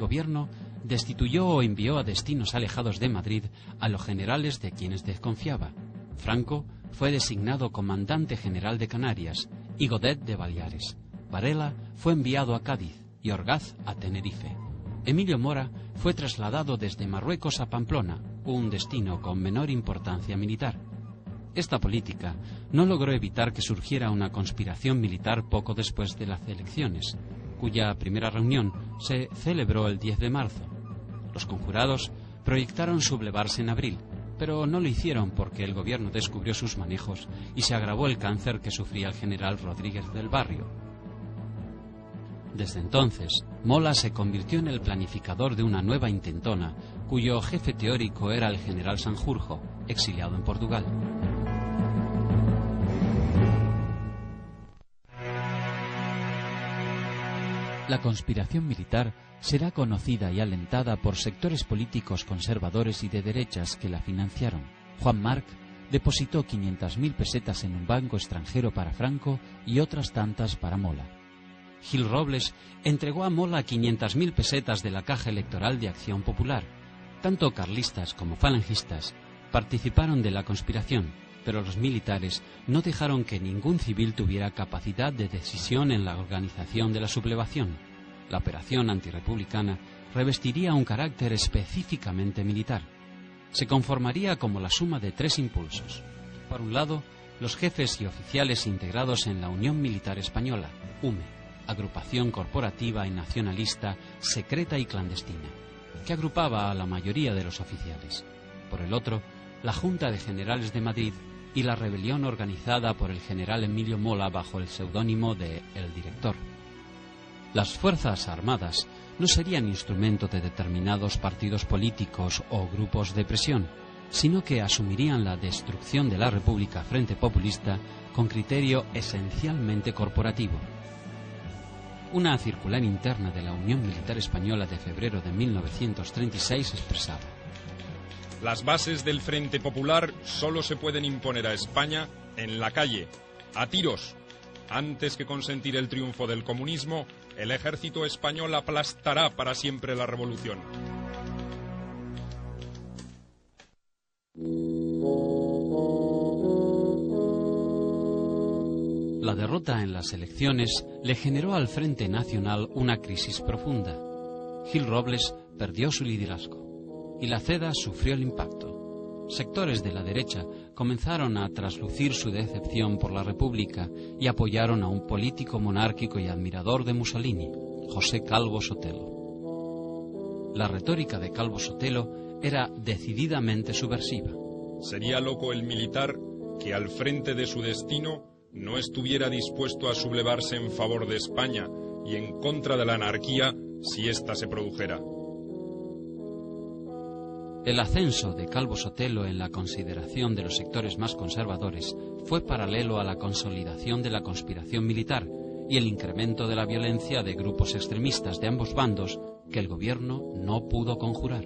gobierno destituyó o envió a destinos alejados de Madrid a los generales de quienes desconfiaba. Franco fue designado comandante general de Canarias y Godet de Baleares. Varela fue enviado a Cádiz y Orgaz a Tenerife. Emilio Mora fue trasladado desde Marruecos a Pamplona, un destino con menor importancia militar. Esta política no logró evitar que surgiera una conspiración militar poco después de las elecciones, cuya primera reunión se celebró el 10 de marzo. Los conjurados proyectaron sublevarse en abril, pero no lo hicieron porque el gobierno descubrió sus manejos y se agravó el cáncer que sufría el general Rodríguez del Barrio. Desde entonces, Mola se convirtió en el planificador de una nueva intentona, cuyo jefe teórico era el general Sanjurjo, exiliado en Portugal. La conspiración militar será conocida y alentada por sectores políticos conservadores y de derechas que la financiaron. Juan Marc depositó 500.000 pesetas en un banco extranjero para Franco y otras tantas para Mola. Gil Robles entregó a Mola 500.000 pesetas de la Caja Electoral de Acción Popular. Tanto carlistas como falangistas participaron de la conspiración, pero los militares no dejaron que ningún civil tuviera capacidad de decisión en la organización de la sublevación. La operación antirrepublicana revestiría un carácter específicamente militar. Se conformaría como la suma de tres impulsos. Por un lado, los jefes y oficiales integrados en la Unión Militar Española, UME, agrupación corporativa y nacionalista, secreta y clandestina, que agrupaba a la mayoría de los oficiales. Por el otro, la Junta de Generales de Madrid y la rebelión organizada por el general Emilio Mola bajo el seudónimo de El Director. Las Fuerzas Armadas no serían instrumento de determinados partidos políticos o grupos de presión, sino que asumirían la destrucción de la República Frente Populista con criterio esencialmente corporativo. Una circular interna de la Unión Militar Española de febrero de 1936 expresaba: las bases del Frente Popular solo se pueden imponer a España en la calle, a tiros. Antes que consentir el triunfo del comunismo, el ejército español aplastará para siempre la revolución. La derrota en las elecciones le generó al Frente Nacional una crisis profunda. Gil Robles perdió su liderazgo y la CEDA sufrió el impacto. Sectores de la derecha comenzaron a traslucir su decepción por la República y apoyaron a un político monárquico y admirador de Mussolini, José Calvo Sotelo. La retórica de Calvo Sotelo era decididamente subversiva. Sería loco el militar que al frente de su destino no estuviera dispuesto a sublevarse en favor de España y en contra de la anarquía si ésta se produjera. El ascenso de Calvo Sotelo en la consideración de los sectores más conservadores fue paralelo a la consolidación de la conspiración militar y el incremento de la violencia de grupos extremistas de ambos bandos que el gobierno no pudo conjurar.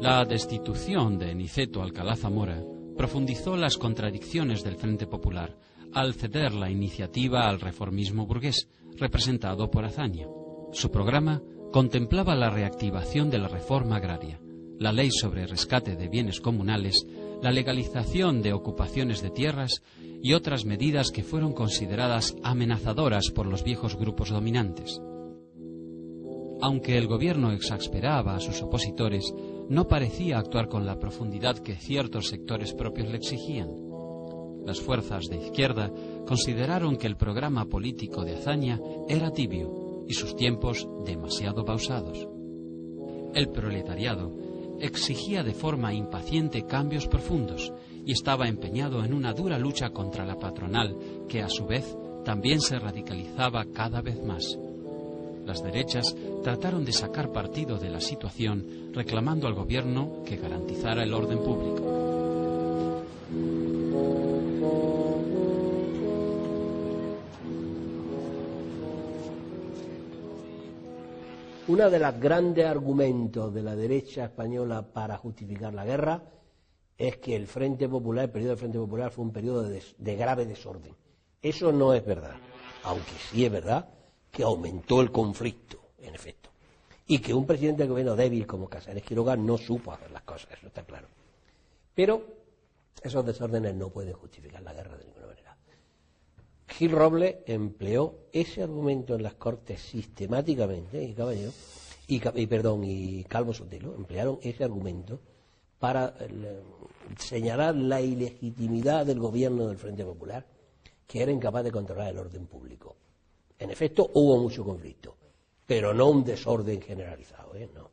La destitución de Niceto Alcalá Zamora profundizó las contradicciones del Frente Popular al ceder la iniciativa al reformismo burgués, representado por Azaña. Su programa contemplaba la reactivación de la reforma agraria, la ley sobre rescate de bienes comunales, la legalización de ocupaciones de tierras y otras medidas que fueron consideradas amenazadoras por los viejos grupos dominantes. Aunque el gobierno exasperaba a sus opositores, no parecía actuar con la profundidad que ciertos sectores propios le exigían. Las fuerzas de izquierda consideraron que el programa político de Azaña era tibio y sus tiempos demasiado pausados. El proletariado exigía de forma impaciente cambios profundos y estaba empeñado en una dura lucha contra la patronal, que a su vez también se radicalizaba cada vez más. Las derechas trataron de sacar partido de la situación, reclamando al gobierno que garantizara el orden público. Uno de los grandes argumentos de la derecha española para justificar la guerra es que el Frente Popular, el periodo del Frente Popular, fue un periodo de grave desorden. Eso no es verdad, aunque sí es verdad que aumentó el conflicto, en efecto. y que un presidente del gobierno débil como Casares Quiroga no supo hacer las cosas, eso está claro. Pero esos desórdenes no pueden justificar la guerra de ninguna manera. Gil Robles empleó ese argumento en las Cortes sistemáticamente, y Calvo Sotelo emplearon ese argumento para señalar la ilegitimidad del gobierno del Frente Popular, que era incapaz de controlar el orden público. En efecto, hubo mucho conflicto, pero no un desorden generalizado, no.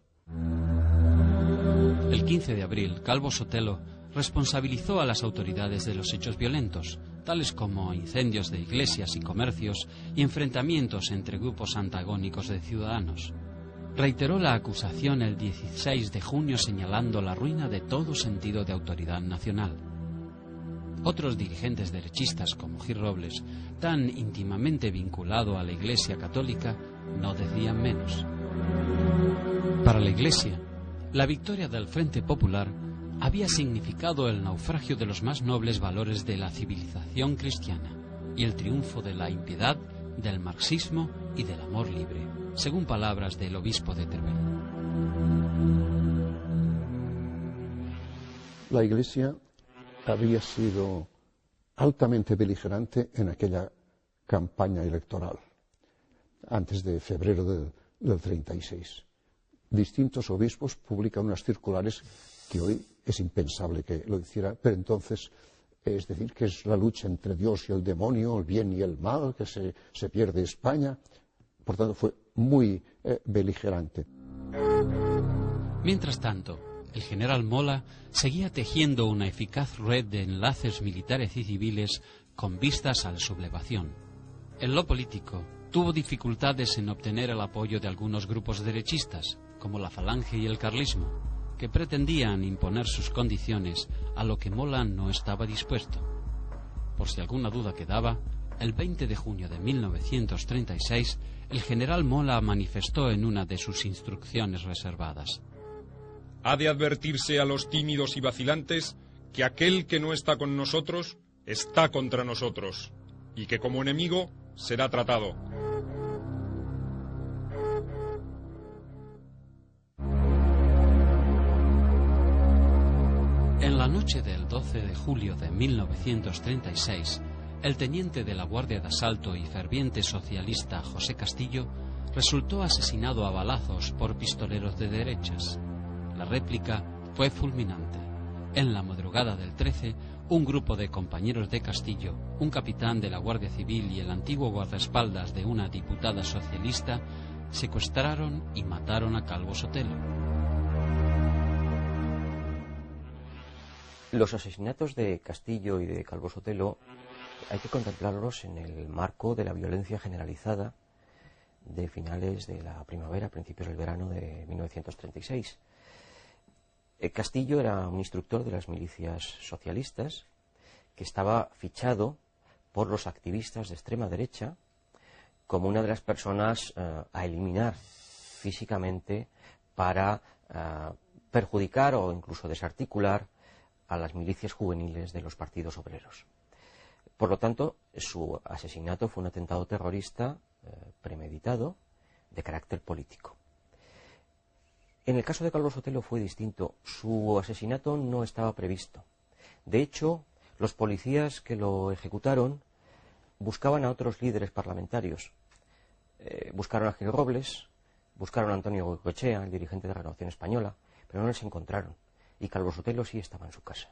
El 15 de abril, Calvo Sotelo responsabilizó a las autoridades de los hechos violentos, tales como incendios de iglesias y comercios y enfrentamientos entre grupos antagónicos de ciudadanos. Reiteró la acusación el 16 de junio señalando la ruina de todo sentido de autoridad nacional. Otros dirigentes derechistas como Gil Robles, tan íntimamente vinculado a la Iglesia católica, no decían menos. Para la Iglesia, la victoria del Frente Popular había significado el naufragio de los más nobles valores de la civilización cristiana y el triunfo de la impiedad, del marxismo y del amor libre, según palabras del obispo de Teruel. La Iglesia había sido altamente beligerante en aquella campaña electoral, antes de febrero del 36. Distintos obispos publican unas circulares que hoy es impensable que lo hiciera, pero entonces, es decir, que es la lucha entre Dios y el demonio, el bien y el mal, que se pierde España. Por tanto, fue muy beligerante. Mientras tanto, el general Mola seguía tejiendo una eficaz red de enlaces militares y civiles con vistas a la sublevación. En lo político, tuvo dificultades en obtener el apoyo de algunos grupos derechistas, como la Falange y el carlismo, que pretendían imponer sus condiciones a lo que Mola no estaba dispuesto. Por si alguna duda quedaba, el 20 de junio de 1936, el general Mola manifestó en una de sus instrucciones reservadas: ha de advertirse a los tímidos y vacilantes que aquel que no está con nosotros está contra nosotros, y que como enemigo será tratado. En la noche del 12 de julio de 1936, el teniente de la Guardia de Asalto y ferviente socialista José Castillo resultó asesinado a balazos por pistoleros de derechas. La réplica fue fulminante. En la madrugada del 13, un grupo de compañeros de Castillo, un capitán de la Guardia Civil y el antiguo guardaespaldas de una diputada socialista, secuestraron y mataron a Calvo Sotelo. Los asesinatos de Castillo y de Calvo Sotelo hay que contemplarlos en el marco de la violencia generalizada de finales de la primavera, principios del verano de 1936. Castillo era un instructor de las milicias socialistas que estaba fichado por los activistas de extrema derecha como una de las personas a eliminar físicamente para perjudicar o incluso desarticular a las milicias juveniles de los partidos obreros. Por lo tanto, su asesinato fue un atentado terrorista premeditado de carácter político. En el caso de Calvo Sotelo fue distinto. Su asesinato no estaba previsto. De hecho, los policías que lo ejecutaron buscaban a otros líderes parlamentarios. Buscaron a Gil Robles, buscaron a Antonio Goicoechea, el dirigente de la Renovación Española, pero no les encontraron. Y Calvo Sotelo sí estaba en su casa.